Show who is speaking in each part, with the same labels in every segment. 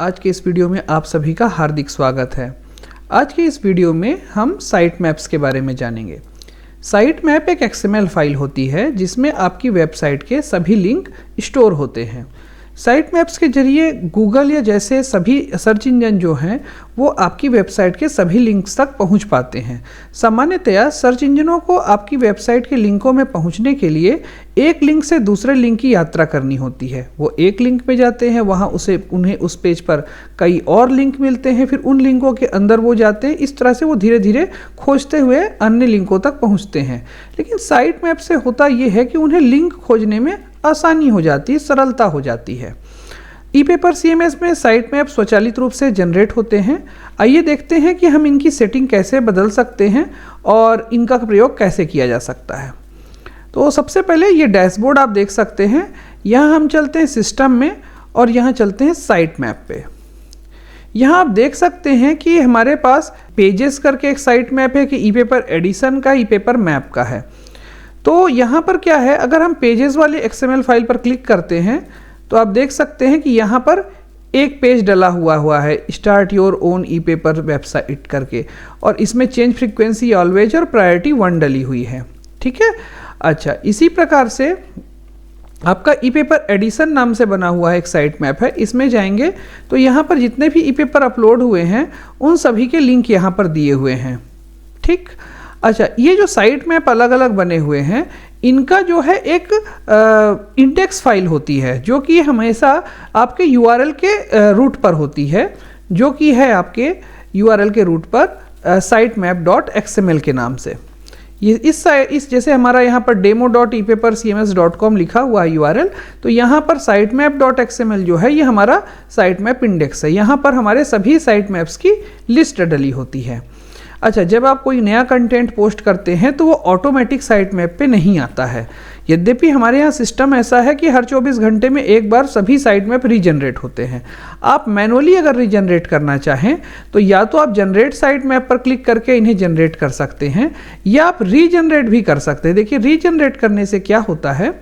Speaker 1: आज के इस वीडियो में आप सभी का हार्दिक स्वागत है। आज के इस वीडियो में हम साइट मैप्स के बारे में जानेंगे। साइट मैप एक XML फाइल होती है जिसमें आपकी वेबसाइट के सभी लिंक स्टोर होते हैं। साइट मैप्स के जरिए गूगल या जैसे सभी सर्च इंजन जो हैं वो आपकी वेबसाइट के सभी लिंक्स तक पहुंच पाते हैं। सामान्यतया सर्च इंजनों को आपकी वेबसाइट के लिंकों में पहुंचने के लिए एक लिंक से दूसरे लिंक की यात्रा करनी होती है। वो एक लिंक पे जाते हैं, वहाँ उन्हें उस पेज पर कई और लिंक मिलते हैं, फिर उन लिंकों के अंदर वो जाते हैं। इस तरह से वो धीरे धीरे खोजते हुए अन्य लिंकों तक पहुँचते हैं। लेकिन साइट मैप से होता ये है कि उन्हें लिंक खोजने में आसानी हो जाती है, सरलता हो जाती है। ई-पेपर CMS में साइट मैप स्वचालित रूप से जनरेट होते हैं। आइए देखते हैं कि हम इनकी सेटिंग कैसे बदल सकते हैं और इनका प्रयोग कैसे किया जा सकता है। तो सबसे पहले ये डैशबोर्ड आप देख सकते हैं। यहाँ हम चलते हैं सिस्टम में और यहाँ चलते हैं साइट मैप पे। यहाँ आप देख सकते हैं कि हमारे पास पेजेस करके एक साइट मैप है कि ई-पेपर एडिशन का, ई-पेपर मैप का है। तो यहाँ पर क्या है, अगर हम पेजेस वाली XML फाइल पर क्लिक करते हैं तो आप देख सकते हैं कि यहाँ पर एक पेज डला हुआ है start your own e-paper website करके, और इसमें चेंज फ्रीक्वेंसी ऑलवेज और प्रायोरिटी 1 डली हुई है। ठीक है। अच्छा, इसी प्रकार से आपका ई-पेपर एडिशन नाम से बना हुआ है एक साइट मैप है। इसमें जाएंगे तो यहाँ पर जितने भी ई-पेपर अपलोड हुए हैं उन सभी के लिंक यहाँ पर दिए हुए हैं। ठीक। अच्छा, ये जो साइट मैप अलग अलग बने हुए हैं इनका जो है एक इंडेक्स फाइल होती है जो कि हमेशा आपके URL के रूट पर होती है, जो कि है आपके URL के रूट पर sitemap.xml के नाम से। ये इस जैसे हमारा यहाँ पर demo.epapercms.com लिखा हुआ है URL, तो यहाँ पर sitemap.xml जो है ये हमारा साइट मैप इंडेक्स है। यहाँ पर हमारे सभी साइट मैप्स की लिस्ट डली होती है। अच्छा, जब आप कोई नया कंटेंट पोस्ट करते हैं तो वो ऑटोमेटिक साइट मैप पे नहीं आता है। यद्यपि हमारे यहाँ सिस्टम ऐसा है कि हर 24 घंटे में एक बार सभी साइट मैप रीजनरेट होते हैं। आप मैनुअली अगर रीजनरेट करना चाहें तो या तो आप जनरेट साइट मैप पर क्लिक करके इन्हें जनरेट कर सकते हैं या आप रीजनरेट भी कर सकते हैं। देखिए, रीजनरेट करने से क्या होता है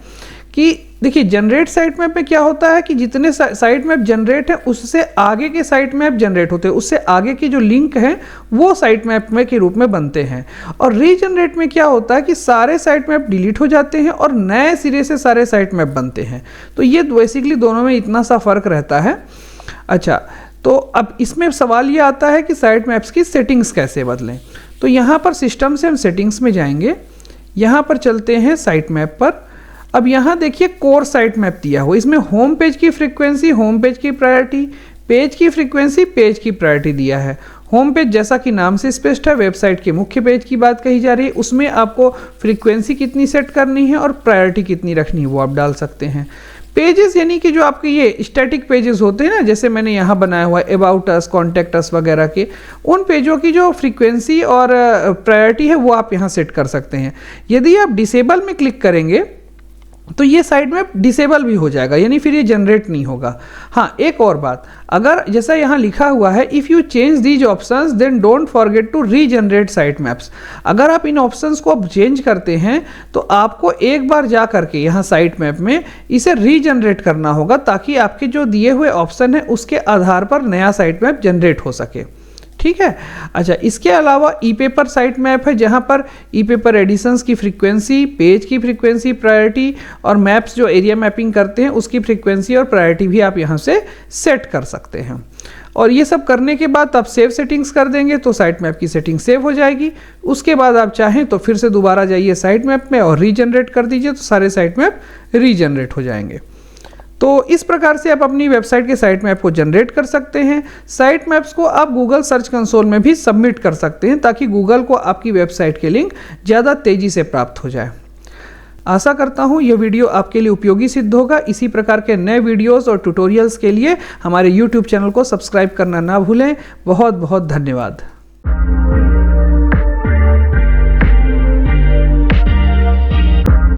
Speaker 1: कि देखिए जनरेट साइट मैप में क्या होता है कि जितने साइट मैप जनरेट है उससे आगे के साइट मैप जनरेट होते हैं, उससे आगे के जो लिंक हैं वो साइट मैप में के रूप में बनते हैं। और रीजनरेट में क्या होता है कि सारे साइट मैप डिलीट हो जाते हैं और नए सिरे से सारे साइट मैप बनते हैं। तो ये बेसिकली दोनों में इतना सा फर्क रहता है। अच्छा, तो अब इसमें सवाल ये आता है कि साइट मैप्स की सेटिंग्स कैसे बदलें। तो यहाँ पर सिस्टम से हम सेटिंग्स में जाएंगे, यहाँ पर चलते हैं साइट मैप पर। अब यहाँ देखिए कोर साइट मैप दिया हुआ, इसमें होम पेज की फ्रीक्वेंसी, होम पेज की प्रायोरिटी, पेज की फ्रीक्वेंसी, पेज की प्रायोरिटी दिया है। होम पेज जैसा कि नाम से स्पष्ट है, वेबसाइट के मुख्य पेज की बात कही जा रही है, उसमें आपको फ्रीक्वेंसी कितनी सेट करनी है और प्रायोरिटी कितनी रखनी है वो आप डाल सकते हैं। पेजेस यानी कि जो आपके ये स्टैटिक पेजेस होते हैं ना, जैसे मैंने यहाँ बनाया हुआ है अबाउट अस, कॉन्टैक्ट अस वगैरह के, उन पेजों की जो फ्रीक्वेंसी और प्रायोरिटी है वो आप यहाँ सेट कर सकते हैं। यदि आप डिसेबल में क्लिक करेंगे तो ये साइट मैप डिसेबल भी हो जाएगा, यानी फिर ये जनरेट नहीं होगा। हाँ, एक और बात, अगर जैसा यहाँ लिखा हुआ है if you change these options then don't forget to regenerate site maps, अगर आप इन ऑप्शंस को चेंज करते हैं तो आपको एक बार जा करके यहाँ साइट मैप में इसे रीजनरेट करना होगा ताकि आपके जो दिए हुए ऑप्शन है उसके आधार पर नया साइट मैप जनरेट हो सके। ठीक है। अच्छा, इसके अलावा ई-पेपर साइट मैप है जहाँ पर ई-पेपर एडिशंस की फ्रीक्वेंसी, पेज की फ्रीक्वेंसी, प्रायोरिटी और मैप्स जो एरिया मैपिंग करते हैं उसकी फ्रीक्वेंसी और प्रायोरिटी भी आप यहाँ से सेट कर सकते हैं। और ये सब करने के बाद आप सेव सेटिंग्स कर देंगे तो साइट मैप की सेटिंग सेव हो जाएगी। उसके बाद आप चाहें तो फिर से दोबारा जाइए साइट मैप में और रीजनरेट कर दीजिए, तो सारे साइट मैप रीजनरेट हो जाएंगे। तो इस प्रकार से आप अपनी वेबसाइट के साइट मैप को जनरेट कर सकते हैं। साइट मैप्स को आप गूगल सर्च कंसोल में भी सबमिट कर सकते हैं ताकि गूगल को आपकी वेबसाइट के लिंक ज़्यादा तेज़ी से प्राप्त हो जाए। आशा करता हूँ यह वीडियो आपके लिए उपयोगी सिद्ध होगा। इसी प्रकार के नए वीडियोस और ट्यूटोरियल्स के लिए हमारे YouTube चैनल को सब्सक्राइब करना ना भूलें। बहुत बहुत धन्यवाद।